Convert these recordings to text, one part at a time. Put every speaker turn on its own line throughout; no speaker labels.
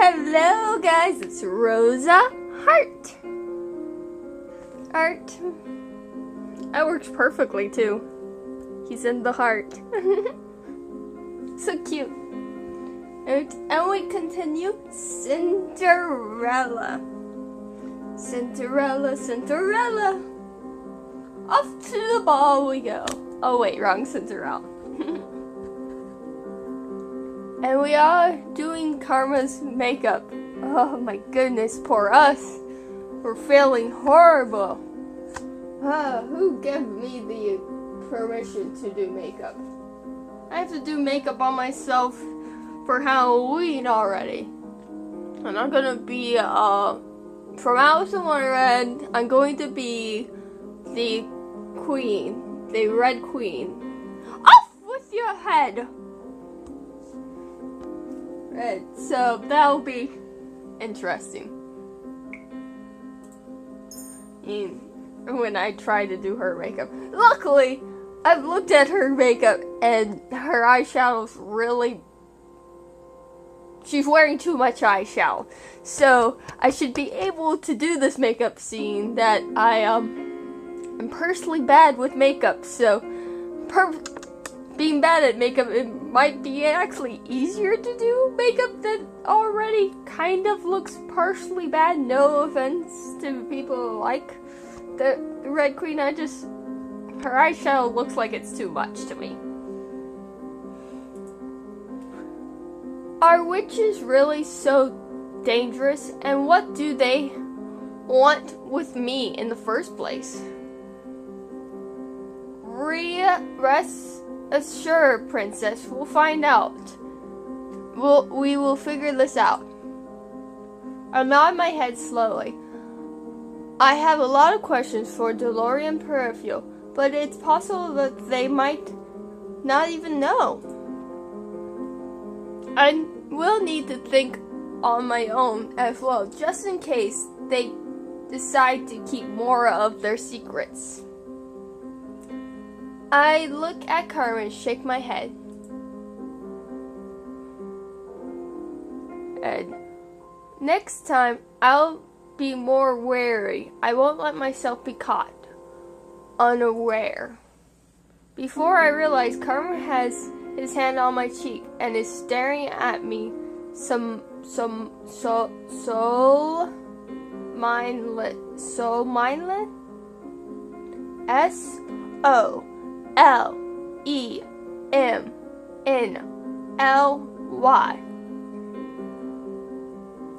Hello guys, it's Rosa Heart. Art. That works perfectly too. He's in the heart. So cute. And we continue Cinderella. Cinderella, Cinderella. Off to the ball we go. Oh wait, wrong Cinderella. And we are doing Karma's makeup. Oh my goodness, poor us. We're feeling horrible. Who gave me the permission to do makeup? I have to do makeup on myself for Halloween already. And I'm gonna be, from Alice in Wonderland, I'm going to be the queen. The Red Queen. Off with your head! Right, so that'll be interesting. When I try to do her makeup. Luckily, I've looked at her makeup and her eyeshadow's really... She's wearing too much eyeshadow. So, I should be able to do this makeup scene that I am personally bad with makeup. So, being bad at makeup, it might be actually easier to do makeup that already kind of looks partially bad. No offense to people who like the Red Queen. Her eyeshadow looks like it's too much to me. Are witches really so dangerous? And what do they want with me in the first place? Rest assured, princess, we'll find out. We will figure this out. I nod my head slowly. I have a lot of questions for DeLorean Peripheral, but it's possible that they might not even know. I will need to think on my own as well, just in case they decide to keep more of their secrets. I look at Karma and shake my head. And next time, I'll be more wary. I won't let myself be caught unaware. Before I realize, Karma has his hand on my cheek and is staring at me so mindless. SOLEMNLY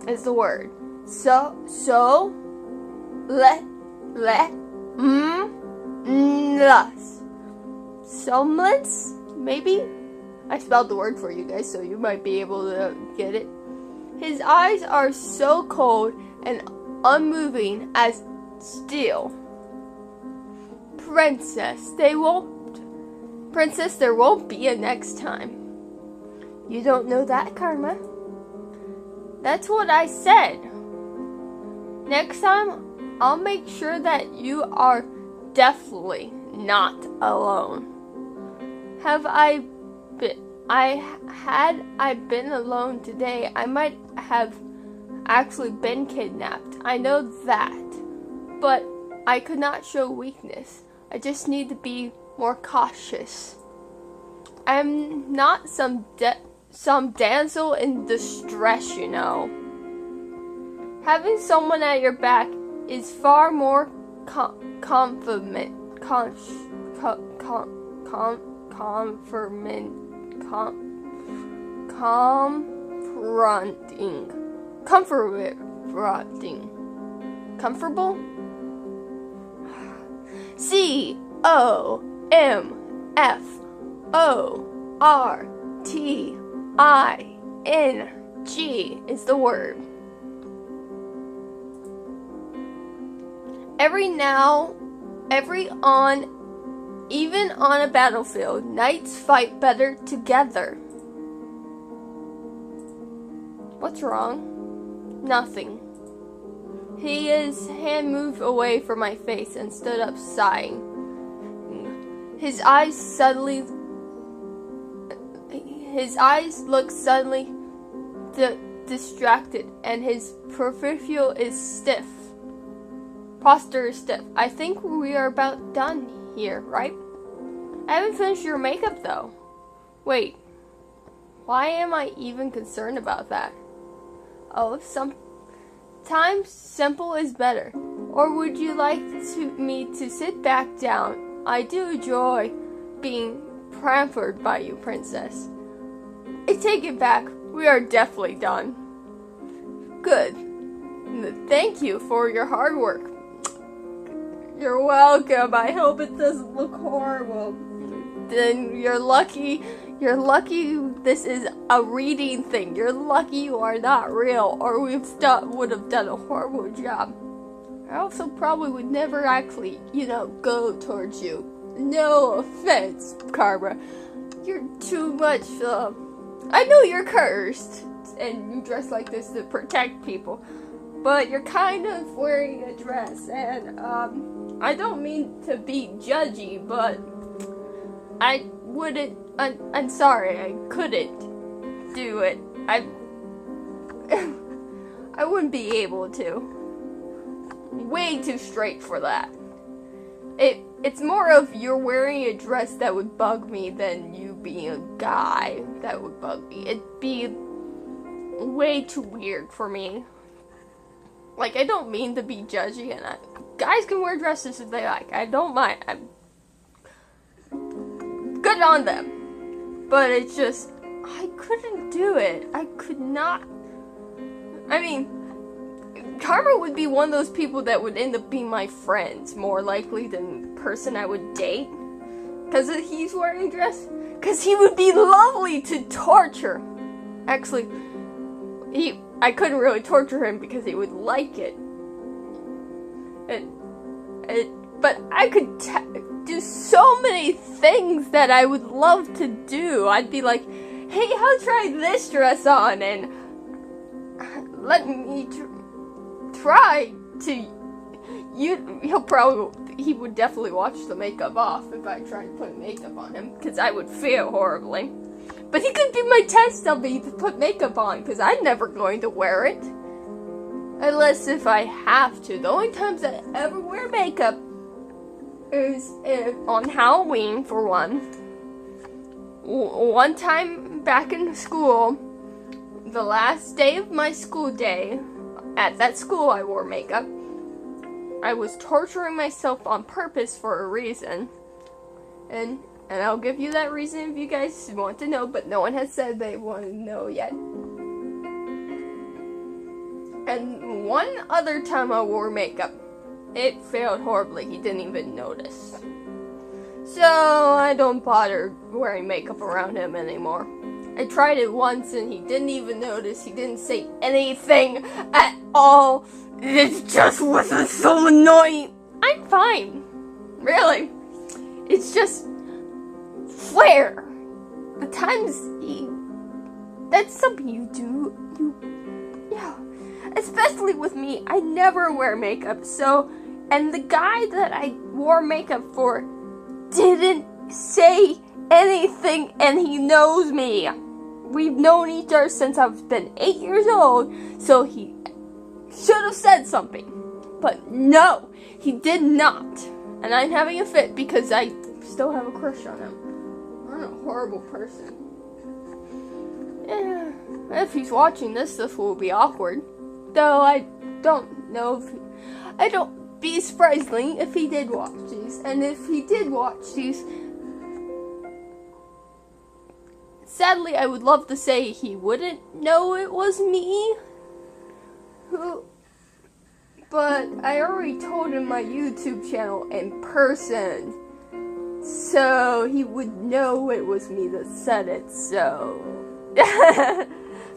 is the word. Somnolence? Maybe? I spelled the word for you guys, so you might be able to get it. His eyes are so cold and unmoving as steel. Princess, there won't be a next time. You don't know that, Karma. That's what I said. Next time, I'll make sure that you are definitely not alone. Had I been alone today, I might have actually been kidnapped. I know that. But I could not show weakness. I just need to be more cautious. I'm not some damsel in distress, you know. Having someone at your back is far more confronting comfortable. COMFORTING is the word. Even on a battlefield, knights fight better together. What's wrong? Nothing. His hand moved away from my face and stood up sighing. His eyes looked suddenly distracted, and his profile is stiff. Posture is stiff. I think we are about done here, right? I haven't finished your makeup though. Wait, why am I even concerned about that? Oh, sometimes simple is better. Or would you like me to sit back down? I do enjoy being pampered by you, princess. I take it back. We are definitely done. Good. Thank you for your hard work. You're welcome. I hope it doesn't look horrible. Then you're lucky. You're lucky this is a reading thing. You're lucky you are not real, or would have done a horrible job. I also probably would never actually, go towards you. No offense, Karma. You're too much, I know you're cursed, and you dress like this to protect people, but you're kind of wearing a dress, and, I don't mean to be judgy, but I'm sorry, I couldn't do it. I wouldn't be able to. Way too straight for that. It's more of you're wearing a dress that would bug me than you being a guy that would bug me. It'd be way too weird for me. Like, I don't mean to be judgy, and guys can wear dresses if they like. I don't mind. I'm good on them. But it's just, I couldn't do it. I could not. I mean, Karma would be one of those people that would end up being my friends more likely than the person I would date. Because he's wearing a dress. Because he would be lovely to torture. Actually, I couldn't really torture him because he would like it. But I could do so many things that I would love to do. I'd be like, hey, I'll try this dress on, and let me try to. He would definitely watch the makeup off if I tried to put makeup on him, because I would feel horribly. But he could be my test dummy to put makeup on, because I'm never going to wear it. Unless if I have to. The only times I ever wear makeup is on Halloween, for one. One time back in school, the last day of my school day, at that school I wore makeup. I was torturing myself on purpose for a reason. And I'll give you that reason if you guys want to know, but no one has said they want to know yet. And one other time I wore makeup, it failed horribly. He didn't even notice. So I don't bother wearing makeup around him anymore. I tried it once and he didn't even notice. He didn't say anything at all. It just wasn't so annoying. I'm fine. Really. It's just flair. The times that's something you do. Yeah. Especially with me, I never wear makeup, and the guy that I wore makeup for didn't say anything, and he knows me. We've known each other since I've been 8 years old, so he should have said something. But no, he did not. And I'm having a fit because I still have a crush on him. I'm a horrible person. Yeah, if he's watching this will be awkward. Though I don't know if I don't be surprisingly if he did watch these. And if he did watch these, sadly I would love to say he wouldn't know it was me. But I already told him my YouTube channel in person. So he would know it was me that said it, so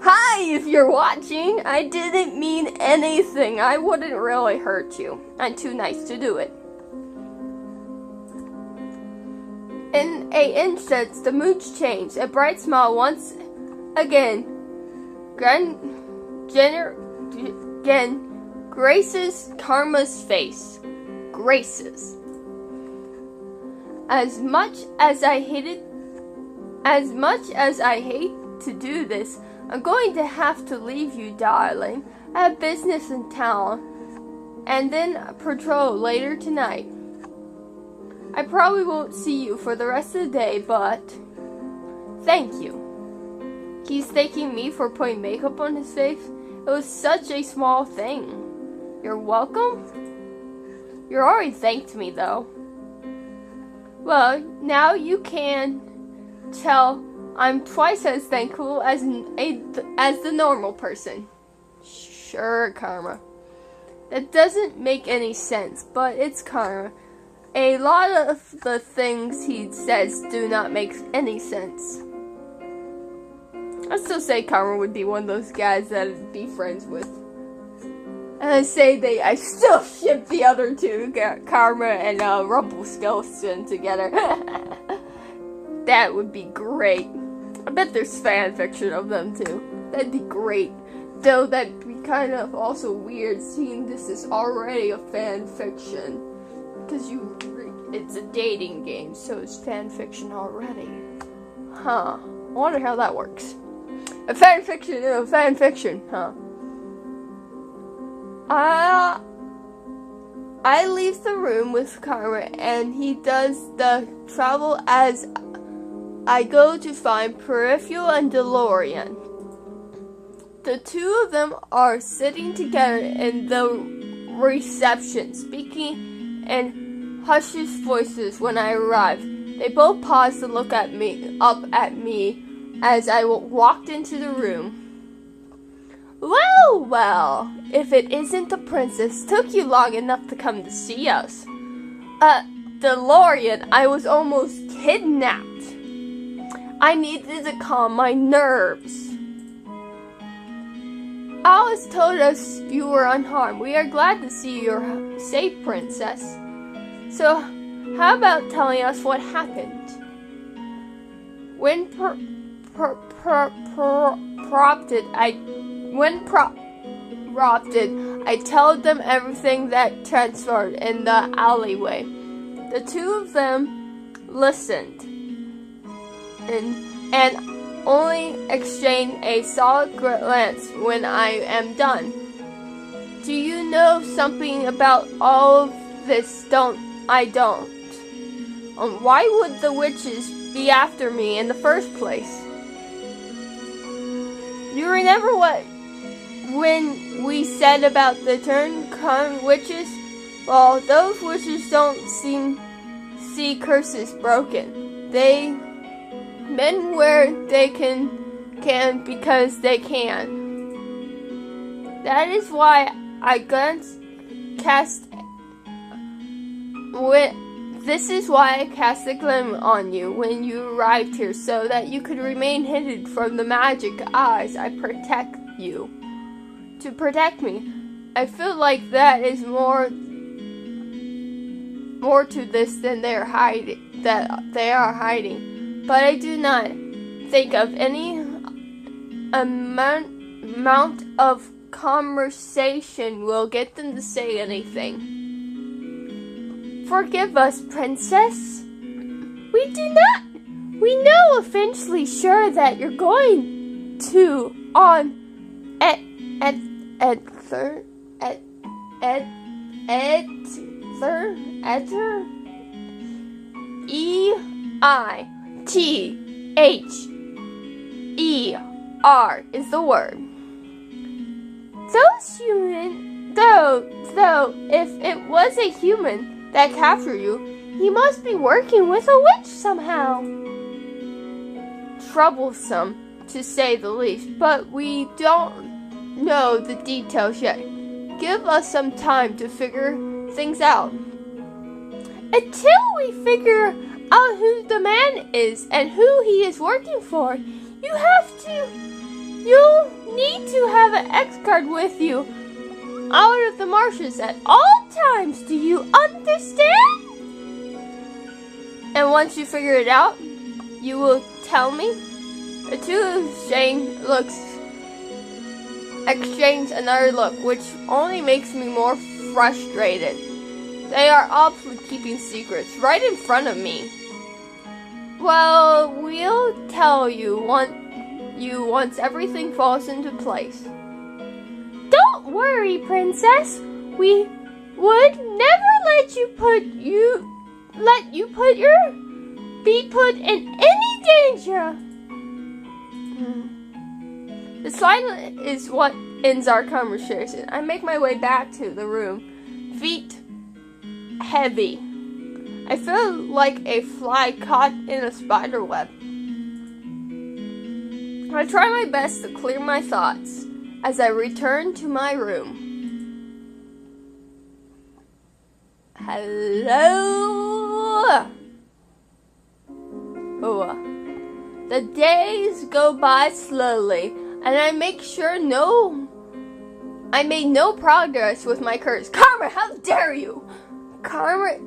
hi, if you're watching. I didn't mean anything. I wouldn't really hurt you. I'm too nice to do it. In an instant, the mood changed. A bright smile once again graces Karma's face. Graces. As much as I hate to do this, I'm going to have to leave you, darling. I have business in town, and then patrol later tonight. I probably won't see you for the rest of the day, but thank you. He's thanking me for putting makeup on his face. It was such a small thing. You're welcome? You already thanked me, though. Well, now you can tell I'm twice as thankful as the normal person. Sure, Karma. That doesn't make any sense, but it's Karma. A lot of the things he says do not make any sense. I still say Karma would be one of those guys that I'd be friends with. And I still ship the other two, Karma and Rumpelstiltskin together. That would be great. I bet there's fan fiction of them too. That'd be great. Though that'd be kind of also weird seeing this is already a fan fiction. Because it's a dating game, so it's fan fiction already. Huh. I wonder how that works. A fan fiction in a fan fiction, huh? I leave the room with Karma, and he does the travel as I go to find Peripheral and DeLorean. The two of them are sitting together in the reception, speaking in hushed voices when I arrive. They both pause to look up at me as I walked into the room. Well, if it isn't the princess, took you long enough to come to see us. DeLorean, I was almost kidnapped. I needed to calm my nerves. Alice told us you were unharmed. We are glad to see you're safe, princess. So, how about telling us what happened? When prompted, I told them everything that transpired in the alleyway. The two of them listened and only exchange a solid glance when I am done. Do you know something about all of this? I don't. Why would the witches be after me in the first place? You remember when we said about the turn witches? Well, those witches don't see curses broken. They men where they can because they can. That is why this is why I cast a glim on you when you arrived here, so that you could remain hidden from the magic eyes. I protect you. To protect me. I feel like that is more to this than they are hiding. But I do not think of any amount of conversation will get them to say anything. Forgive us, princess. We know eventually sure that you're going to EITHER is the word. Those human, though, if it was a human that captured you, he must be working with a witch somehow. Troublesome, to say the least, but we don't know the details yet. Give us some time to figure things out. Until we figure out who the man is and who he is working for, you'll need to have an X card with you out of the marshes at all times. Do you understand? And once you figure it out, you will tell me. The two exchange another look, which only makes me more frustrated. They are all keeping secrets right in front of me. Well, we'll tell you you once everything falls into place. Don't worry, Princess. We would never let you be put in any danger. The silence is what ends our conversation. I make my way back to the room, feet heavy. I feel like a fly caught in a spider web. I try my best to clear my thoughts as I return to my room. Hello? Oh. The days go by slowly, and I made no progress with my curse. Karma, how dare you! Karma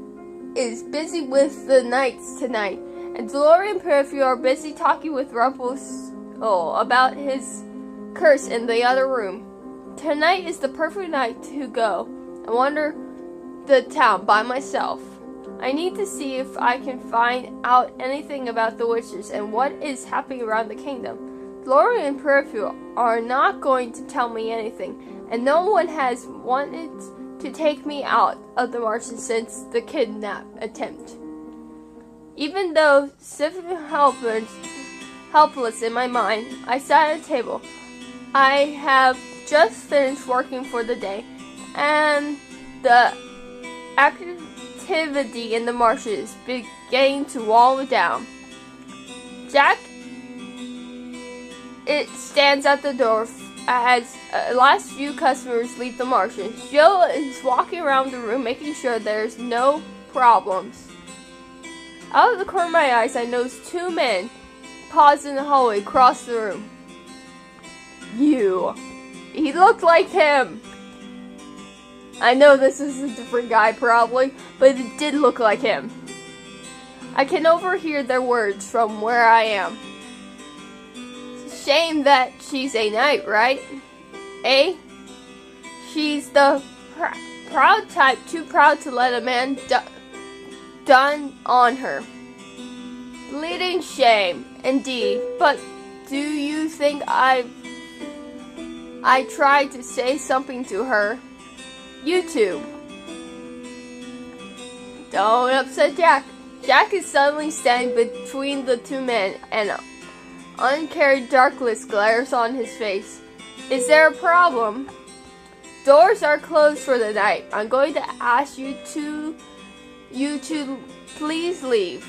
is busy with the knights tonight, and Glory and Perfume are busy talking with Rumpus about his curse in the other room. Tonight is the perfect night to go and wander the town by myself. I need to see if I can find out anything about the witches and what is happening around the kingdom. Glory and Perfume are not going to tell me anything, and no one has wanted to take me out of the marshes since the kidnap attempt. Even though sitting helpless in my mind, I sat at a table. I have just finished working for the day, and the activity in the marshes began to wall down. Jack, it stands at the door as last few customers leave the marshes. Jill is walking around the room making sure there's no problems. Out of the corner of my eyes, I notice two men pause in the hallway across the room. He looked like him. I know this is a different guy probably, but it did look like him. I can overhear their words from where I am. It's a shame that she's a knight, right? Eh? She's the proud type, too proud to let a man done on her. Bleeding shame, indeed. But do you think I tried to say something to her? You two. Don't upset Jack. Jack is suddenly standing between the two men, and uncared darkness glares on his face. Is there a problem? Doors are closed for the night. I'm going to ask you to please leave.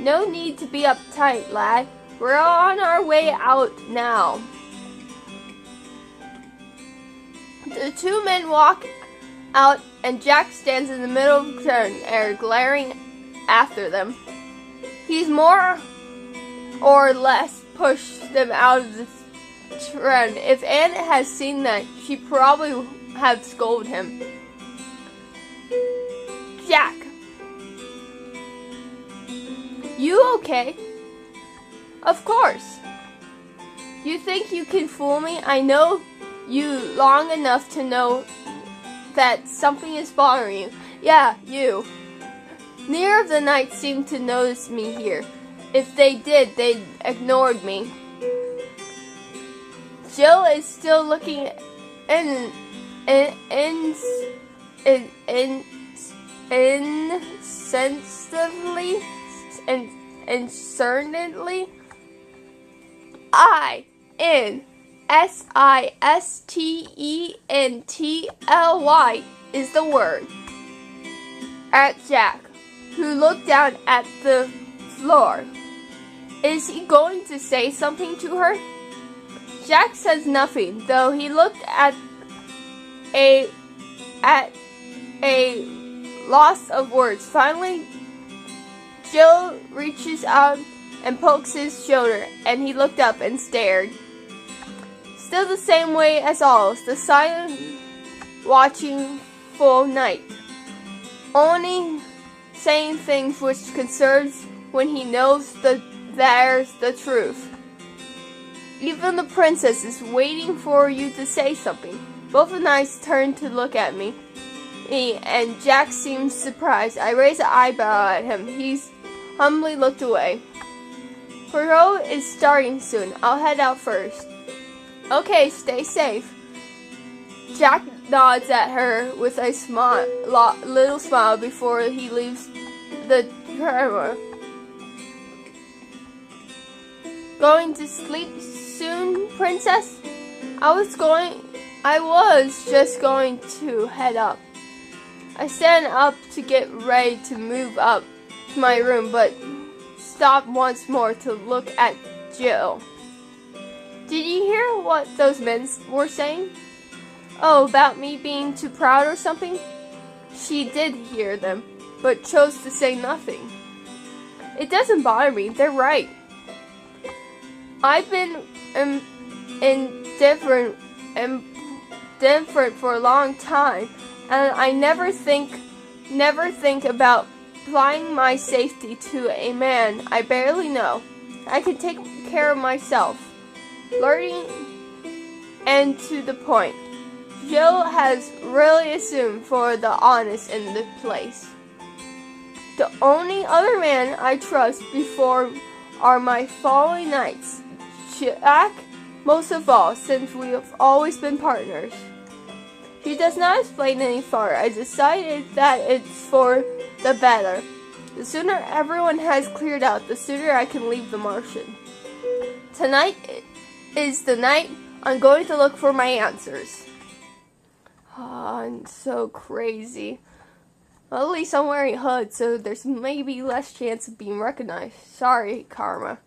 No need to be uptight, lad. We're on our way out now. The two men walk out, and Jack stands in the middle of the air, glaring after them. He's more or less pushed them out of the trend. If Anne has seen that, she probably would have scolded him. Jack, you okay? Of course. You think you can fool me? I know you long enough to know that something is bothering you. Yeah, you. Neither of the knights seemed to notice me here. If they did, they ignored me. Jill is still looking insensitively and concernedly. Insistently is the word. At Jack, who looked down at the floor. Is he going to say something to her? Jack says nothing, though he looked at a loss of words. Finally, Jill reaches out and pokes his shoulder, and he looked up and stared. Still the same way as always, the silent, watching full night. Only saying things which concerns when he knows there's the truth. Even the princess is waiting for you to say something. Both the knights turned to look at me, and Jack seemed surprised. I raised an eyebrow at him. He humbly looked away. Patrol is starting soon. I'll head out first. Okay, stay safe. Jack nods at her with a little smile before he leaves the trailer. Going to sleep soon, Princess? I was just going to head up. I stand up to get ready to move up to my room, but stop once more to look at Jill. Did you hear what those men were saying? Oh, about me being too proud or something? She did hear them, but chose to say nothing. It doesn't bother me, they're right. I've been indifferent for a long time, and I never think about applying my safety to a man I barely know. I can take care of myself. Flirting and to the point. Jill has really assumed for the honest in the place. The only other man I trust before are my following nights. Jack, most of all, since we have always been partners. She does not explain any further. I decided that it's for the better. The sooner everyone has cleared out, the sooner I can leave the Martian. Tonight is the night I'm going to look for my answers. Oh, I'm so crazy. Well, at least I'm wearing a hood, so there's maybe less chance of being recognized. Sorry, Karma.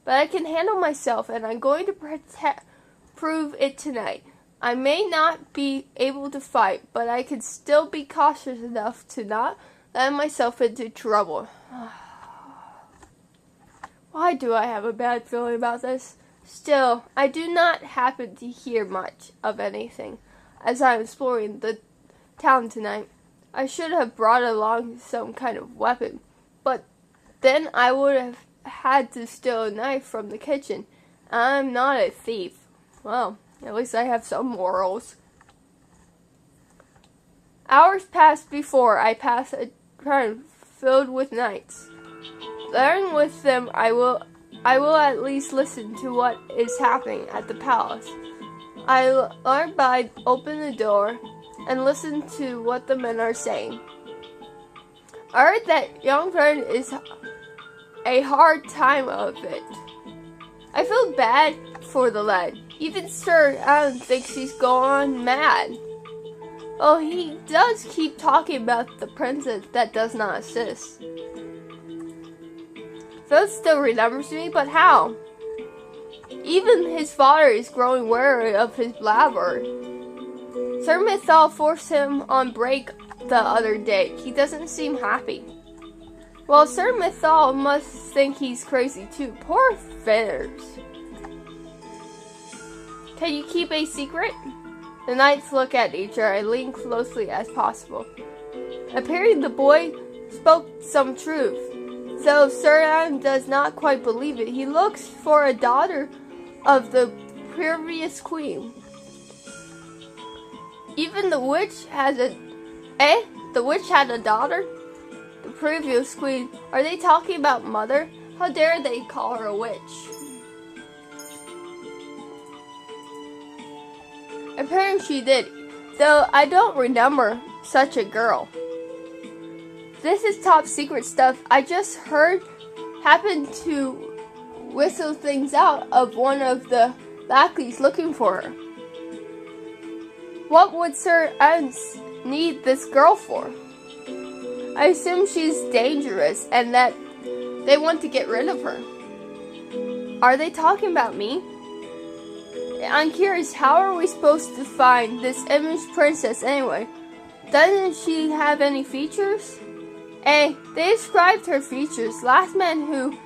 But I can handle myself, and I'm going to prove it tonight. I may not be able to fight, but I can still be cautious enough to not let myself into trouble. Why do I have a bad feeling about this? Still, I do not happen to hear much of anything as I'm exploring the town tonight. I should have brought along some kind of weapon, but then I would have had to steal a knife from the kitchen. I'm not a thief. Well, at least I have some morals. Hours passed before I passed a town filled with knights. Learning with them, I will at least listen to what is happening at the palace. I learned by open the door and listen to what the men are saying. I heard that young friend is a hard time of it. I feel bad for the lad. Even Sir Adam thinks he's gone mad. Oh, he does keep talking about the princess that does not assist. Phil still remembers me, but how? Even his father is growing wary of his blabber. Sir Mithal forced him on break the other day. He doesn't seem happy. Well, Sir Mithal must think he's crazy too. Poor feathers. Can you keep a secret? The knights look at each other and lean closely as possible. Appearing the boy spoke some truth. Though Sir Adam does not quite believe it, he looks for a daughter of the previous queen. Even the witch has the witch had a daughter? The previous queen. Are they talking about mother? How dare they call her a witch? Apparently she did, though I don't remember such a girl. This is top secret stuff. I just happened to whistle things out of one of the lackeys looking for her. What would Sir Ernst need this girl for? I assume she's dangerous and that they want to get rid of her. Are they talking about me? I'm curious, how are we supposed to find this image princess anyway? Doesn't she have any features? They described her features. Last man who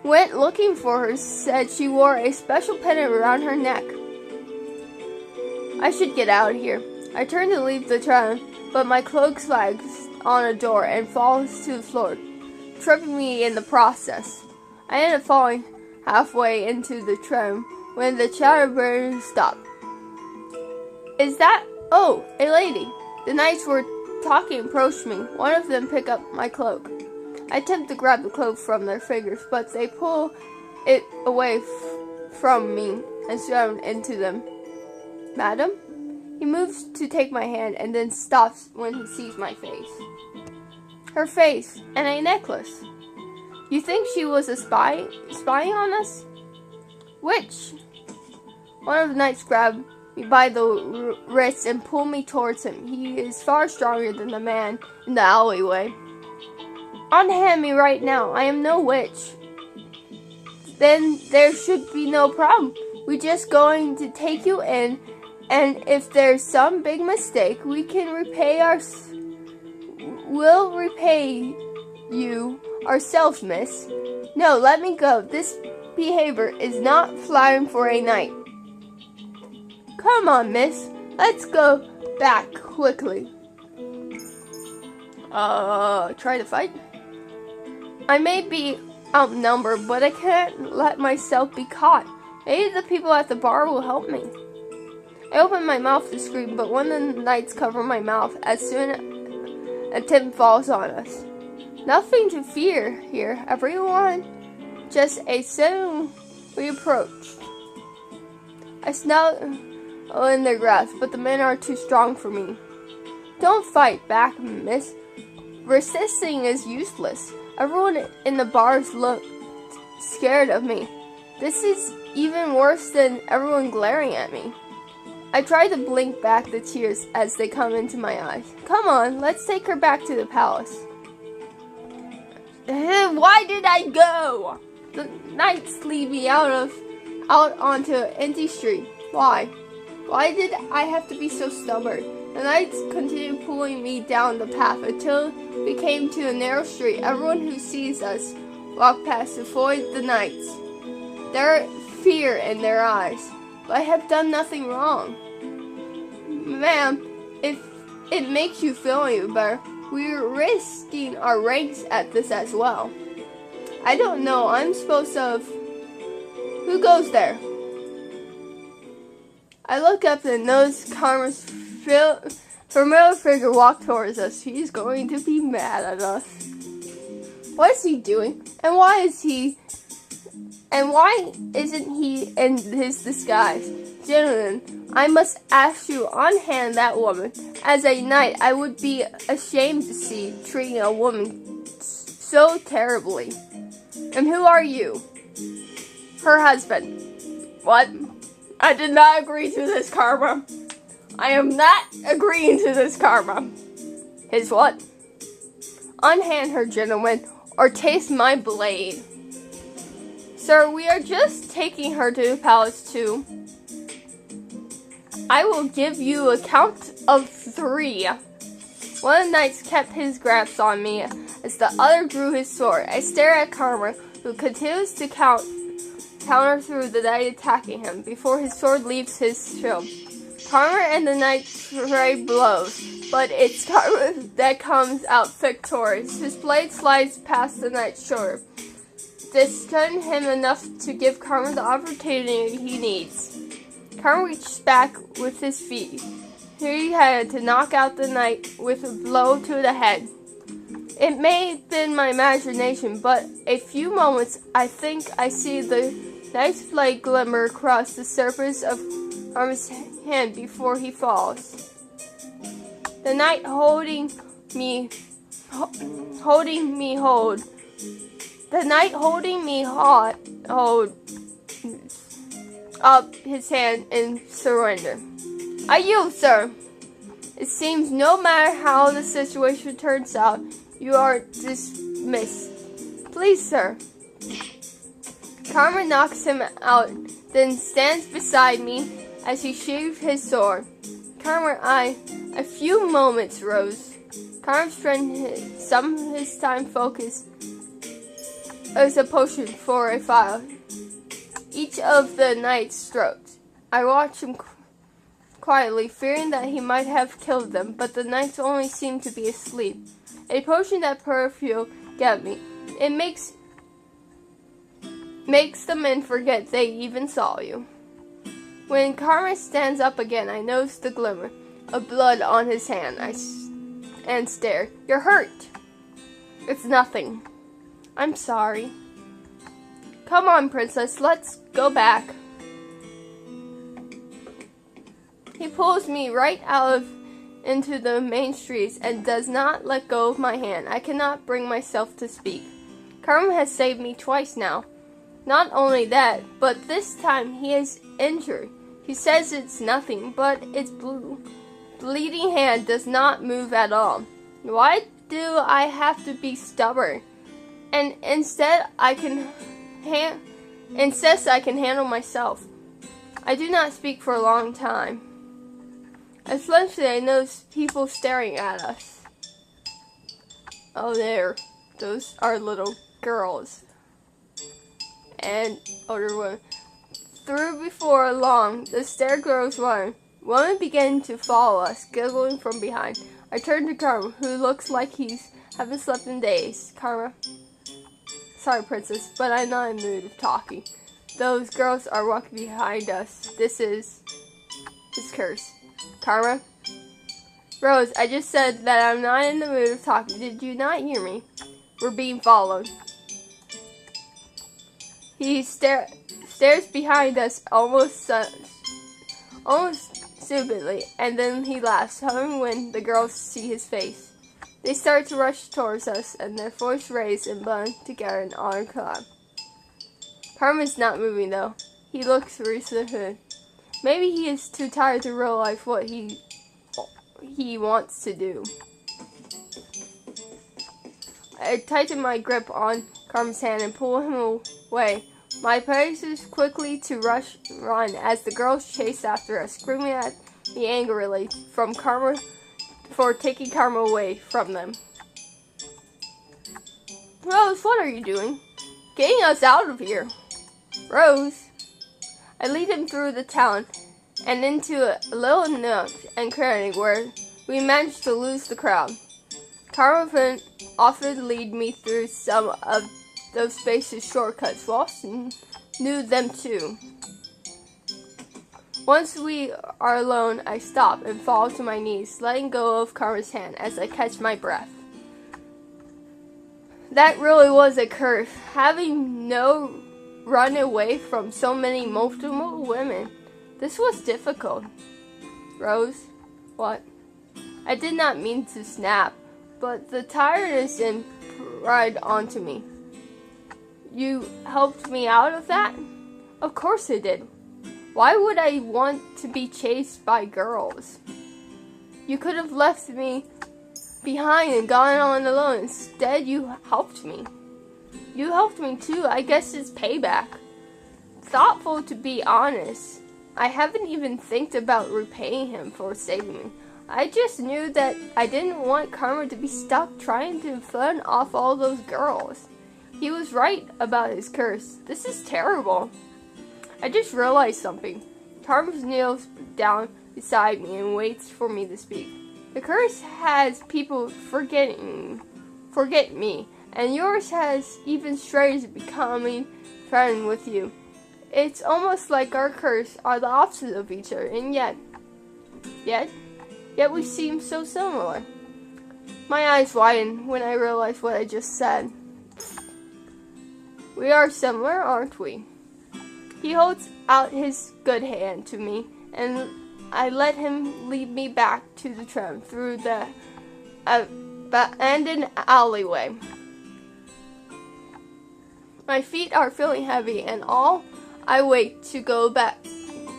went looking for her said she wore a special pendant around her neck. I should get out of here. I turn to leave the town, but my cloak slides on a door and falls to the floor, tripping me in the process. I end up falling halfway into the tram when the chatterburn stopped. Is that? Oh, a lady. The knights were talking approached me. One of them picked up my cloak. I attempt to grab the cloak from their fingers, but they pull it away from me and slammed into them. Madam? He moves to take my hand and then stops when he sees my face. Her face and a necklace. You think she was a spying on us? Which? One of the knights grabbed me by the wrist and pulled me towards him. He is far stronger than the man in the alleyway. Unhand me right now. I am no witch. Then there should be no problem. We're just going to take you in, and if there's some big mistake, we'll repay you ourselves, miss. No, let me go. This behavior is not flattering for a knight. Come on, miss. Let's go back quickly. Try to fight? I may be outnumbered, but I can't let myself be caught. Maybe the people at the bar will help me. I open my mouth to scream, but one of the knights cover my mouth as soon as a attempt falls on us. Nothing to fear here, everyone. Just as soon we approached. I snuggle in their grasp, but the men are too strong for me. Don't fight back, miss. Resisting is useless. Everyone in the bars looked scared of me. This is even worse than everyone glaring at me. I try to blink back the tears as they come into my eyes. Come on, let's take her back to the palace. Why did I go? The knights lead me out onto an empty street. Why? Why did I have to be so stubborn? The knights continued pulling me down the path until we came to a narrow street. Everyone who sees us walk past to avoid the knights. There is fear in their eyes, but I have done nothing wrong. Ma'am, if it makes you feel any better, we're risking our ranks at this as well. I don't know. I'm supposed to. Who goes there? I look up and notice Karma's familiar figure walk towards us. He's going to be mad at us. What is he doing? And why isn't he in his disguise? Gentlemen, I must ask you, unhand that woman. As a knight, I would be ashamed to see treating a woman so terribly. And who are you? Her husband. What? I did not agree to this, Karma. I am not agreeing to this, Karma. His what? Unhand her, gentlemen, or taste my blade. Sir, we are just taking her to the palace too. I will give you a count of 3. One of the knights kept his grasp on me as the other drew his sword. I stare at Karma, who continues to counter through the knight attacking him before his sword leaves his shield. Karma and the knight trade blows, but it's Karma that comes out victorious. His blade slides past the knight's shoulder. This stunned him enough to give Karma the opportunity he needs. Karma reached back with his feet. He had to knock out the knight with a blow to the head. It may have been my imagination, but a few moments I think I see the knight's blade glimmer across the surface of Karma's hand before he falls. The knight holding me up his hand in surrender. I yield, sir. It seems no matter how the situation turns out, you are dismissed. Please, sir. Karma knocks him out, then stands beside me as he sheathes his sword. Karma and I, a few moments rose. Karma spent some of his time focused as a potion for a file. Each of the knights strokes. I watched him quietly, fearing that he might have killed them, but the knights only seemed to be asleep. A potion that perfume gave me. It makes the men forget they even saw you. When Karma stands up again, I notice the glimmer of blood on his hand. And stare. You're hurt. It's nothing. I'm sorry. Come on, princess, let's go back. He pulls me right out into the main streets and does not let go of my hand. I cannot bring myself to speak. Karma has saved me twice now. Not only that, but this time he is injured. He says it's nothing, but its bleeding hand does not move at all. Why do I have to be stubborn? And instead I can handle myself. I do not speak for a long time. Eventually I notice people staring at us. Oh, there. Those are little girls and older women. Through before long, the stare grows warm. Women begin to follow us, giggling from behind. I turn to Karma, who looks like he's haven't slept in days. Karma. Sorry, princess, but I'm not in the mood of talking. Those girls are walking behind us. This is his curse. Karma. Rose, I just said that I'm not in the mood of talking. Did you not hear me? We're being followed. He stares behind us almost stupidly, and then he laughs, humming when the girls see his face. They start to rush towards us, and their voice raised and blend together in honor collab. Karma's not moving though. He looks through the hood. Maybe he is too tired to realize what he wants to do. I tighten my grip on Karma's hand and pull him away. My paces quickly to run as the girls chase after us, screaming at me angrily from Karma for taking Karma away from them. Rose, what are you doing? Getting us out of here. Rose. I lead him through the town and into a little nook and cranny where we managed to lose the crowd. Karma often lead me through some of those spaces shortcuts. Lawson knew them too. Once we are alone, I stop and fall to my knees, letting go of Karma's hand as I catch my breath. That really was a curse, having no run away from so many multiple women. This was difficult. Rose, what? I did not mean to snap, but the tiredness and pride onto me. You helped me out of that? Of course I did. Why would I want to be chased by girls? You could have left me behind and gone on alone. Instead, you helped me. You helped me too. I guess it's payback. Thoughtful, to be honest. I haven't even think about repaying him for saving me. I just knew that I didn't want Karma to be stuck trying to fend off all those girls. He was right about his curse. This is terrible. I just realized something. Karma kneels down beside me and waits for me to speak. The curse has people forget me, and yours has even strayed to becoming friends with you. It's almost like our curse are the opposite of each other, and yet we seem so similar. My eyes widen when I realize what I just said. We are similar, aren't we? He holds out his good hand to me, and I let him lead me back to the tram through the abandoned alleyway. My feet are feeling heavy, and all I wake to go back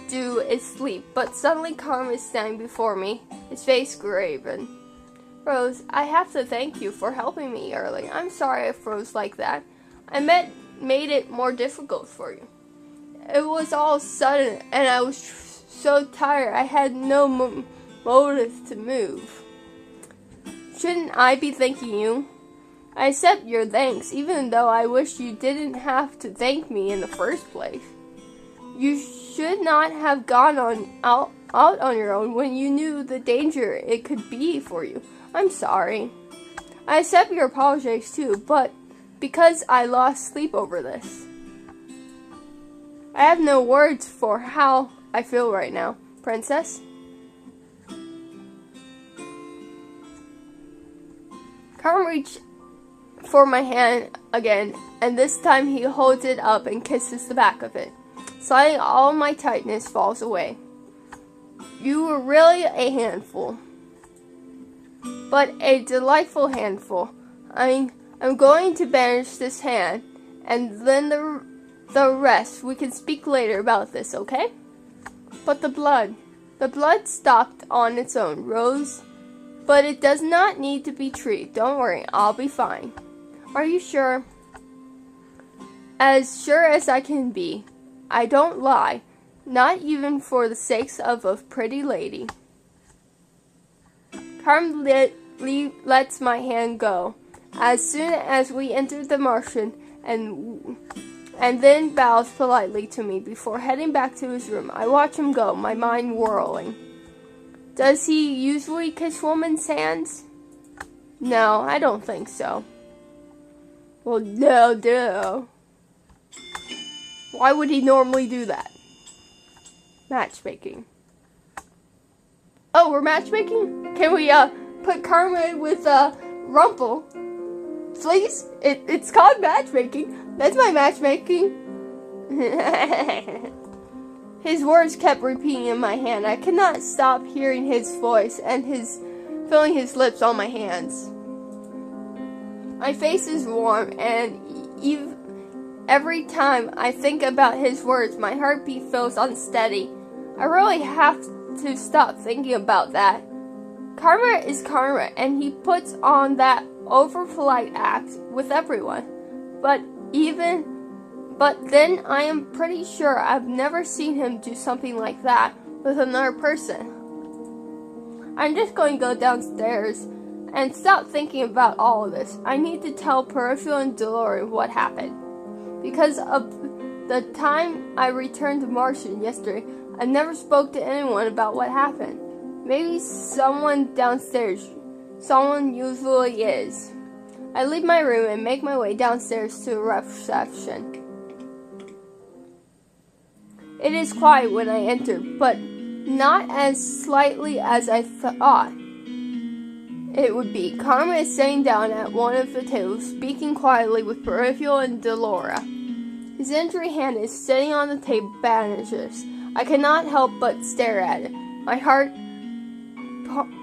do is sleep. But suddenly Karma is standing before me, his face graven. Rose, I have to thank you for helping me early. I'm sorry I froze like that. I made it more difficult for you. It was all sudden, and I was so tired I had no motive to move. Shouldn't I be thanking you? I accept your thanks, even though I wish you didn't have to thank me in the first place. You should not have gone out on your own when you knew the danger it could be for you. I'm sorry. I accept your apologies too, but because I lost sleep over this. I have no words for how I feel right now, princess. Karma reached for my hand again, and this time he holds it up and kisses the back of it. Suddenly all my tightness falls away. You were really a handful, but a delightful handful. I'm going to banish this hand, and then the rest we can speak later about this, okay? But the blood stopped on its own, Rose. But it does not need to be treated. Don't worry, I'll be fine. Are you sure? As sure as I can be. I don't lie, not even for the sakes of a pretty lady. Carm lets my hand go as soon as we enter the Martian, and then bows politely to me before heading back to his room. I watch him go, my mind whirling. Does he usually kiss women's hands? No, I don't think so. Well, no. Why would he normally do that? Matchmaking. Oh, we're matchmaking? Can we put Karma with Rumple? Please? It's called matchmaking. That's my matchmaking. His words kept repeating in my hand. I could not stop hearing his voice and feeling his lips on my hands. My face is warm, and every time I think about his words, my heartbeat feels unsteady. I really have to stop thinking about that. Karma is karma, and he puts on that over-polite act with everyone. But then I am pretty sure I've never seen him do something like that with another person. I'm just going to go downstairs and stop thinking about all of this. I need to tell Peripheral and Dolores what happened. Because of the time I returned to Martian yesterday, I never spoke to anyone about what happened. Maybe someone downstairs. Someone usually is. I leave my room and make my way downstairs to the reception. It is quiet when I enter, but not as slightly as I thought it would be. Karma is sitting down at one of the tables, speaking quietly with Peripheral and Delora. His injured hand is sitting on the table, bandages. I cannot help but stare at it, my heart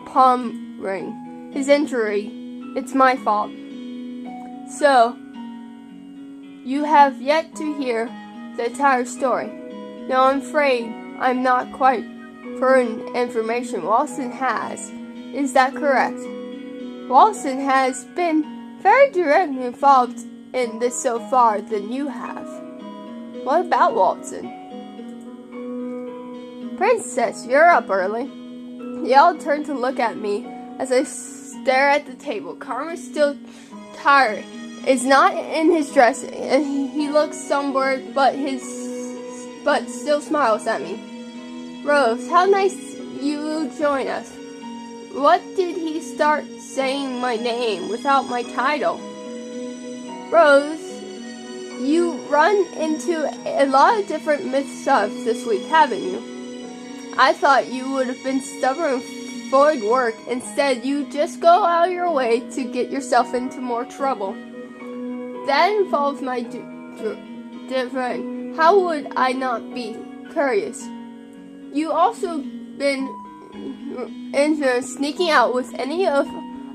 pondering. His injury, it's my fault. So, you have yet to hear the entire story. No, I'm afraid I'm not quite certain information Walston has. Is that correct? Walston has been very directly involved in this so far than you have. What about Walston? Princess, you're up early. They all turn to look at me as I stare at the table. Karma's still tired. Is not in his dress, and he looks sunburned, but still smiles at me. Rose, how nice you will join us. What did he start saying my name without my title? Rose, you run into a lot of different myths this week, haven't you? I thought you would have been stubborn for work. Instead, you just go out of your way to get yourself into more trouble. That involves my different. How would I not be curious? You also been into sneaking out with any of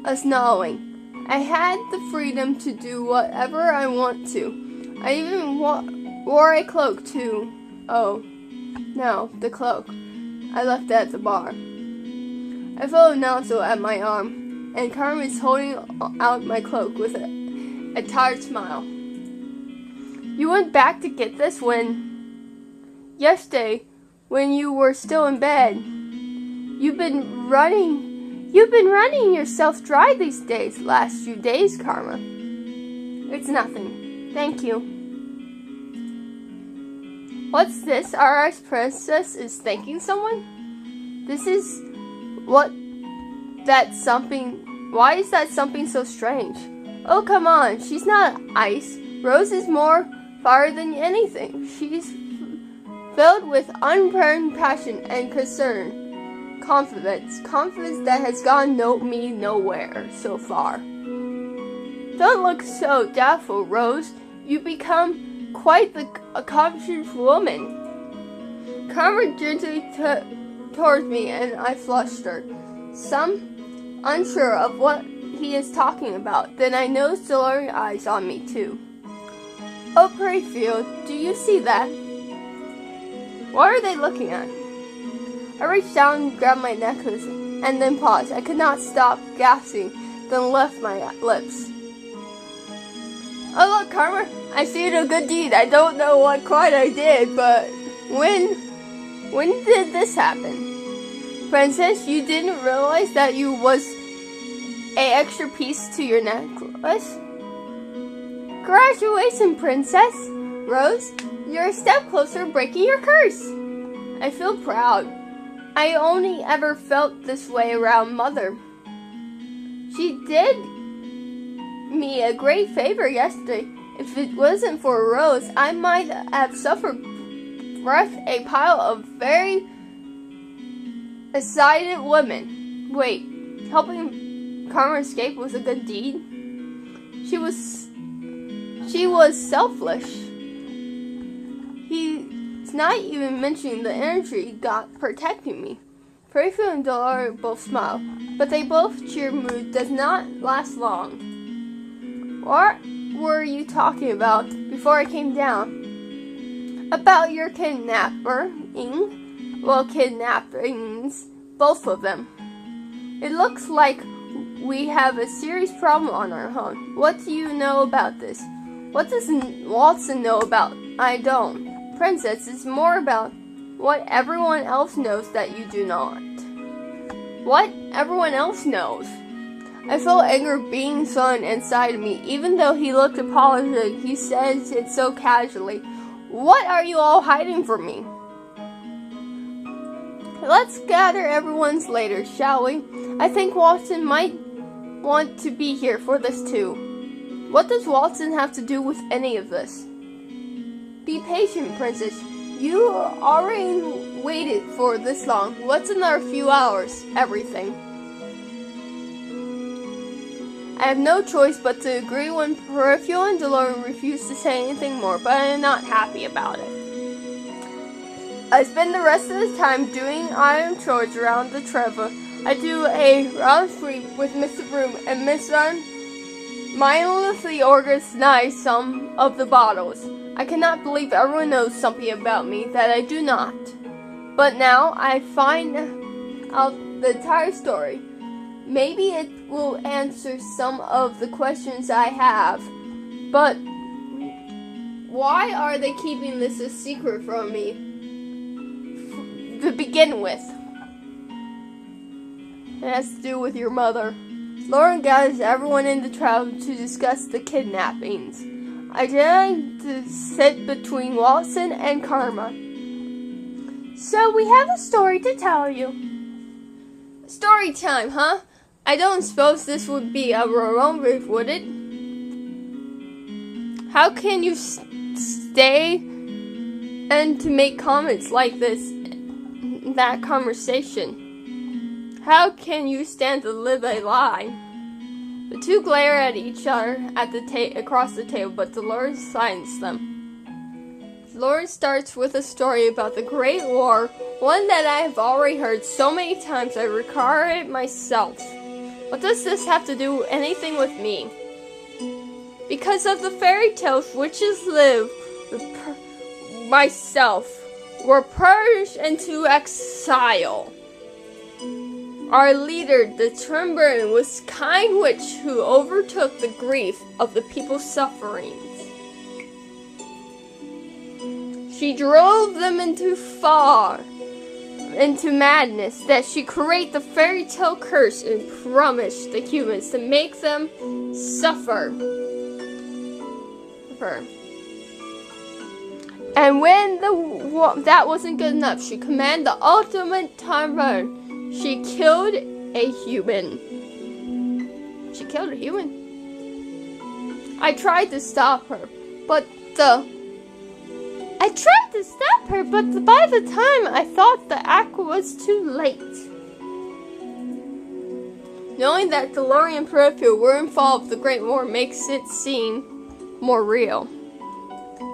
us knowing. I had the freedom to do whatever I want to. I even wore a cloak too. Oh, no, the cloak. I left it at the bar. I felt a nozzle at my arm, and Carmen is holding out my cloak with a tired smile. You went back to get this yesterday, when you were still in bed. You've been running yourself dry these last few days, Karma. It's nothing. Thank you. What's this? Our ex-princess is thanking someone? Why is that something so strange? Oh, come on. She's not ice. Rose is more fire than anything. She's filled with unburned passion and concern. Confidence that has gone me nowhere so far. Don't look so doubtful, Rose. You become quite a cautious woman. Karma gently towards me, and I flushed her, some unsure of what he is talking about. Then I noticed the luring eyes on me too. Oh, pray Field, do you see that? What are they looking at? I reached down and grabbed my necklace, and then paused. I could not stop gasping, then left my lips. Oh look, Karma, I see a good deed. I don't know what quite I did, but when did this happen? Princess, you didn't realize that you was a extra piece to your necklace? Congratulations, Princess! Rose, you're a step closer to breaking your curse. I feel proud. I only ever felt this way around Mother. She did me a great favor yesterday. If it wasn't for Rose, I might have suffered a pile of very excited women. Wait, helping Karma escape was a good deed? She was selfish. He's not even mentioning the energy God protecting me. Prayfield and Dolores both smile, but they both cheer mood does not last long. What were you talking about before I came down? About your kidnapping? Well, kidnappings, both of them. It looks like we have a serious problem on our hands. What do you know about this? What does Watson know about? I don't. Princess, it's more about what everyone else knows that you do not. What everyone else knows? I felt anger being sown inside of me. Even though he looked apologetic, he says it so casually. What are you all hiding from me? Let's gather everyone's later, shall we? I think Watson might want to be here for this too. What does Watson have to do with any of this? Be patient, Princess. You already waited for this long. What's another few hours? Everything. I have no choice but to agree when Peripheral and Dolores refuse to say anything more, but I am not happy about it. I spend the rest of the time doing iron chores around the Trevor. I do a round sweep with Mr. Broom, and Miss Dunn mindlessly organize some of the bottles. I cannot believe everyone knows something about me that I do not. But now I find out the entire story. Maybe it will answer some of the questions I have. But why are they keeping this a secret from me to begin with? It has to do with your mother. Lauren gathers everyone in the travel to discuss the kidnappings. I tend to sit between Watson and Karma. So we have a story to tell you. Story time, huh? I don't suppose this would be a romance, would it? How can you stay and to make comments like this in that conversation? How can you stand to live a lie? The two glare at each other at the across the table, but Dolores silenced them. Dolores starts with a story about the Great War, one that I have already heard so many times I recall it myself. What does this have to do anything with me? Because of the fairy tales witches live myself were purged into exile. Our leader, the Trimburn, was kind witch who overtook the grief of the people's sufferings. She drove them into madness, that she create the fairy tale curse and promised the humans to make them suffer. And when that wasn't good enough, she commanded the ultimate Trimburn. She killed a human. She killed a human. I tried to stop her, but by the time I thought the act was too late. Knowing that DeLorean and Peripheral were involved, the Great War makes it seem more real.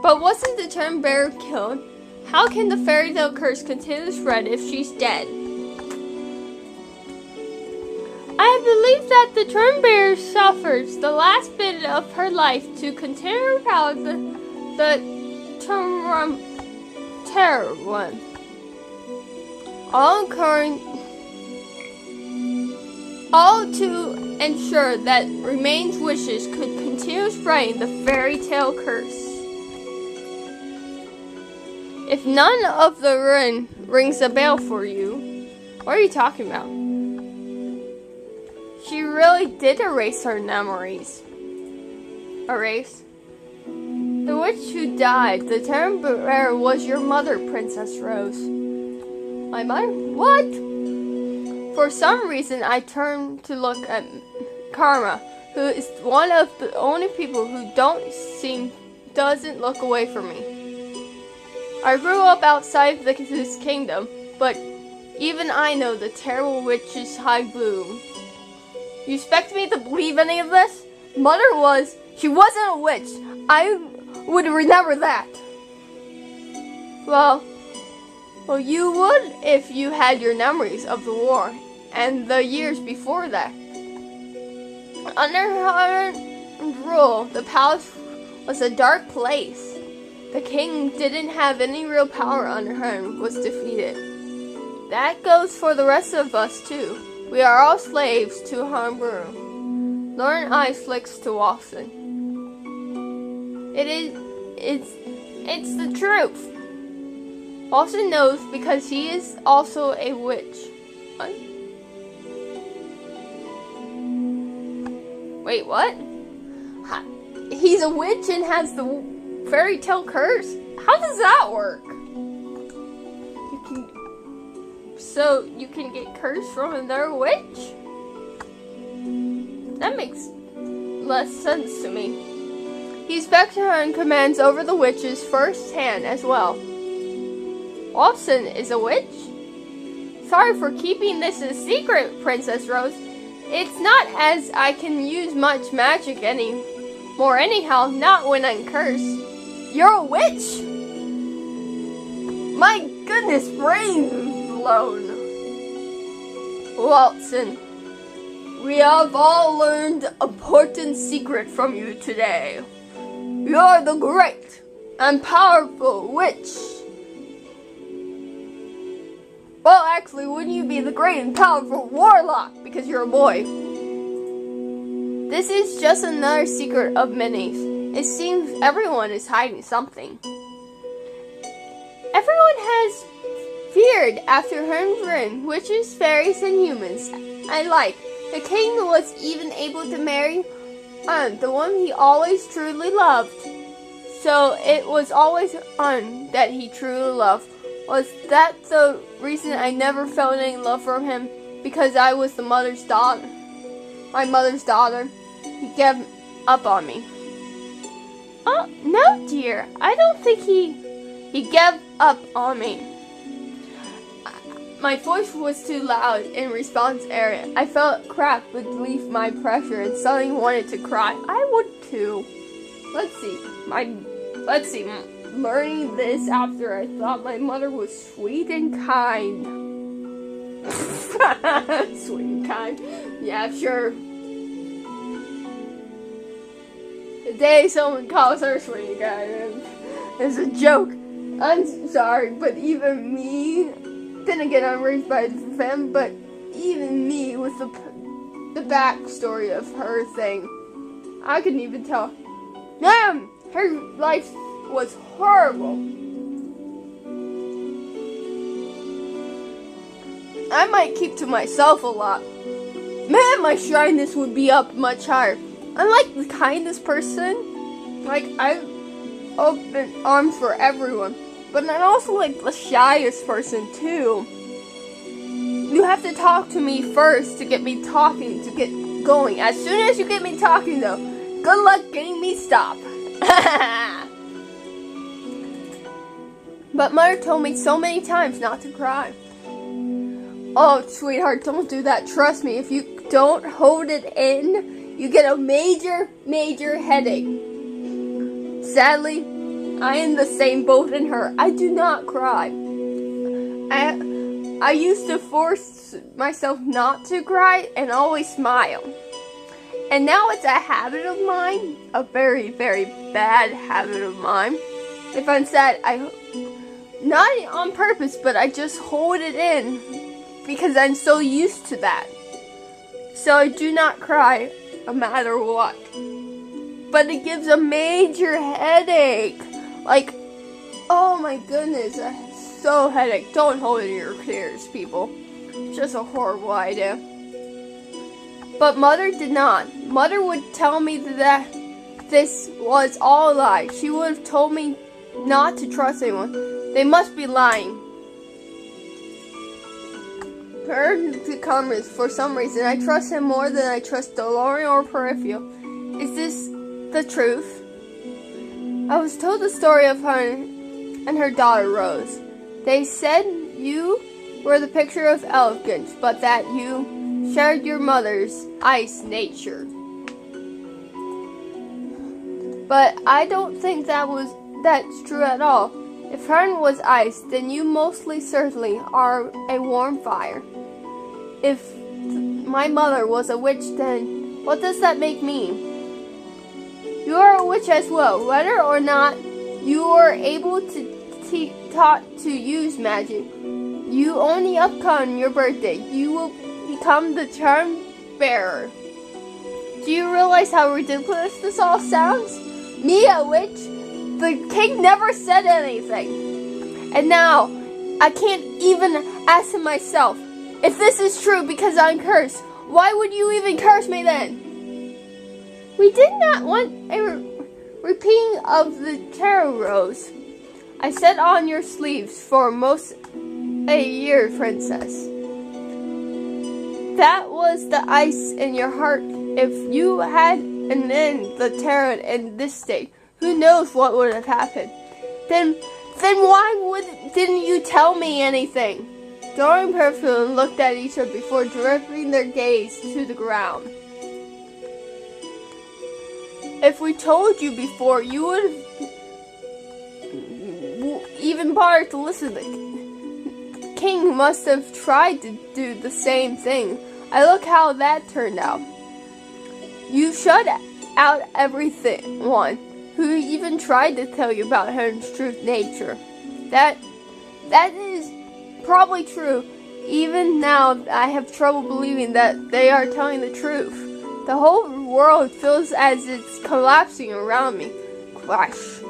But wasn't the Turned Bear killed? How can the fairy tale curse continue to spread if she's dead? I believe that the Turned Bear suffers the last bit of her life to continue how the Terror one. All to ensure that remains wishes could continue spreading the fairy tale curse. If none of the rings a bell for you, what are you talking about? She really did erase her memories. Erase? The witch who died, the Turned Bear, was your mother, Princess Rose. My mother? What? For some reason, I turned to look at Karma, who is one of the only people who doesn't look away from me. I grew up outside this kingdom, but even I know the terrible witch's high bloom. You expect me to believe any of this? She wasn't a witch. I would remember that. Well, you would if you had your memories of the war and the years before that. Under her rule, the palace was a dark place. The king didn't have any real power under her and was defeated. That goes for the rest of us too. We are all slaves to Harbour. Lauren eye flicks to Watson. It's the truth. Watson knows because he is also a witch. What? Wait, what? He's a witch and has the fairy tale curse? How does that work? So you can get cursed from another witch? That makes less sense to me. He inspects her and commands over the witches firsthand as well. Watson is a witch? Sorry for keeping this a secret, Princess Rose. It's not as I can use much magic anymore anyhow, not when I'm cursed. You're a witch? My goodness, brain blown. Watson, we have all learned an important secret from you today. You're the great and powerful witch. Well, actually, wouldn't you be the great and powerful warlock because you're a boy? This is just another secret of many. It seems everyone is hiding something. Everyone has feared after Hermgren, witches, fairies, and humans. The king was even able to marry the one he always truly loved. So it was always that he truly loved. Was that the reason I never felt any love for him? Because I was my mother's daughter. He gave up on me. Oh, no, dear. I don't think he gave up on me. My voice was too loud in response area. I felt crap beneath my pressure and suddenly wanted to cry. I would too. Let's see. Learning this after I thought my mother was sweet and kind. Sweet and kind. Yeah, sure. The day someone calls her sweet and kind is a joke. I'm sorry, but even me, then again I'm raised by a different family, but even me with the backstory of her thing, I couldn't even tell. Damn! Her life was horrible. I might keep to myself a lot. Man, my shyness would be up much higher. I'm like the kindest person. I've open arms for everyone. But I'm also like the shyest person too. You have to talk to me first to get me talking, to get going. As soon as you get me talking though, good luck getting me stopped. But Mother told me so many times not to cry. Oh, sweetheart, don't do that. Trust me, if you don't hold it in, you get a major, major headache. Sadly, I am the same boat in her. I do not cry. I used to force myself not to cry and always smile. And now it's a habit of mine, a very, very bad habit of mine. If I'm sad, not on purpose, but I just hold it in because I'm so used to that. So I do not cry no matter what. But it gives a major headache. Like, oh my goodness, so headache. Don't hold in your tears, people. It's just a horrible idea. But Mother did not. Mother would tell me that this was all a lie. She would have told me not to trust anyone. They must be lying. Heard to Commerce, for some reason, I trust him more than I trust DeLorean or Peripheral. Is this the truth? I was told the story of her and her daughter Rose. They said you were the picture of elegance, but that you shared your mother's ice nature. But I don't think that's true at all. If Helen was ice, then you mostly certainly are a warm fire. If my mother was a witch, then what does that make me? You are a witch as well. Whether or not you are able to taught to use magic, you only upon your birthday. You will become the charm bearer. Do you realize how ridiculous this all sounds? Me, a witch? The king never said anything. And now, I can't even ask him myself. If this is true because I'm cursed, why would you even curse me then? We did not want a repeating of the tarot rose. I set on your sleeves for most a year, princess. That was the ice in your heart. If you had and then the tarot in this state, who knows what would have happened? Then why didn't you tell me anything? Dora and Perfume looked at each other before directing their gaze to the ground. If we told you before, you would have even bothered to listen. The king must have tried to do the same thing. Look how that turned out. You shut out everyone who even tried to tell you about Helen's true nature. That is probably true. Even now, I have trouble believing that they are telling the truth. The whole world feels as it's collapsing around me. Crash.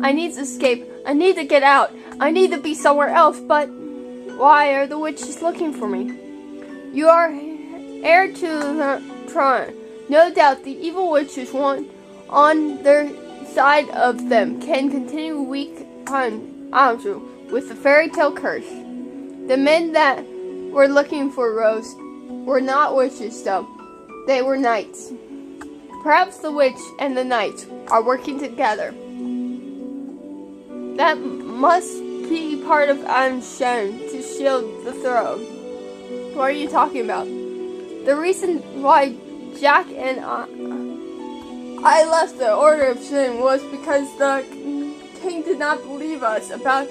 I need to escape. I need to get out. I need to be somewhere else, but why are the witches looking for me? You are heir to the throne. No doubt the evil witches want on their side of them can continue weak on Anju with the fairy tale curse. The men that were looking for Rose were not witches though. They were knights. Perhaps the witch and the knights are working together. That must be part of Anshen to shield the throne. What are you talking about? The reason why Jack and I left the Order of Sin was because the king did not believe us about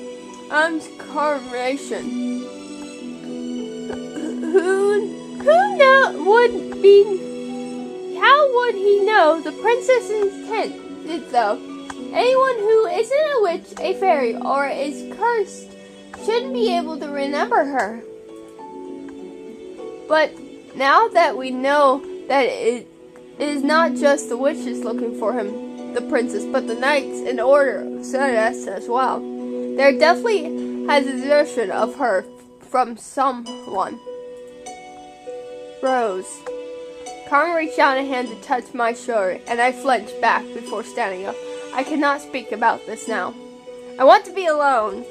coronation. How would he know the princess's intent did though? Anyone who isn't a witch, a fairy, or is cursed shouldn't be able to remember her. But now that we know that it is not just the witches looking for him, the princess, but the knights in order said us as well. There definitely has a desertion of her from someone. Rose. Carmen reached out a hand to touch my shoulder, and I flinched back before standing up. I cannot speak about this now. I want to be alone.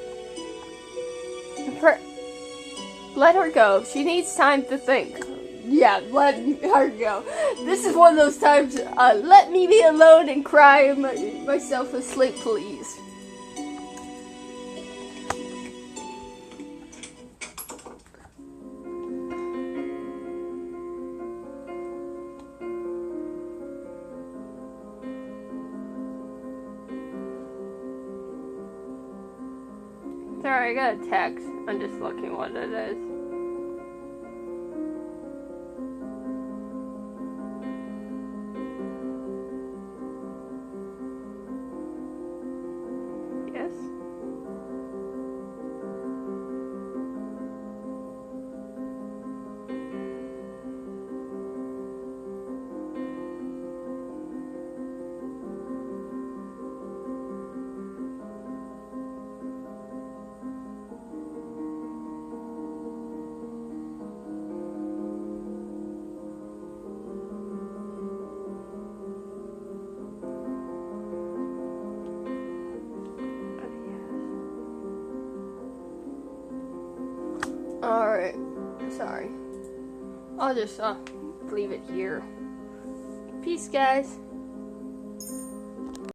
Let her go. She needs time to think. Yeah, let her go. This is one of those times, let me be alone and cry myself asleep, please. Sorry, I got a text. I'm just looking what it is. Yes. Alright, sorry. I'll just leave it here. Peace, guys.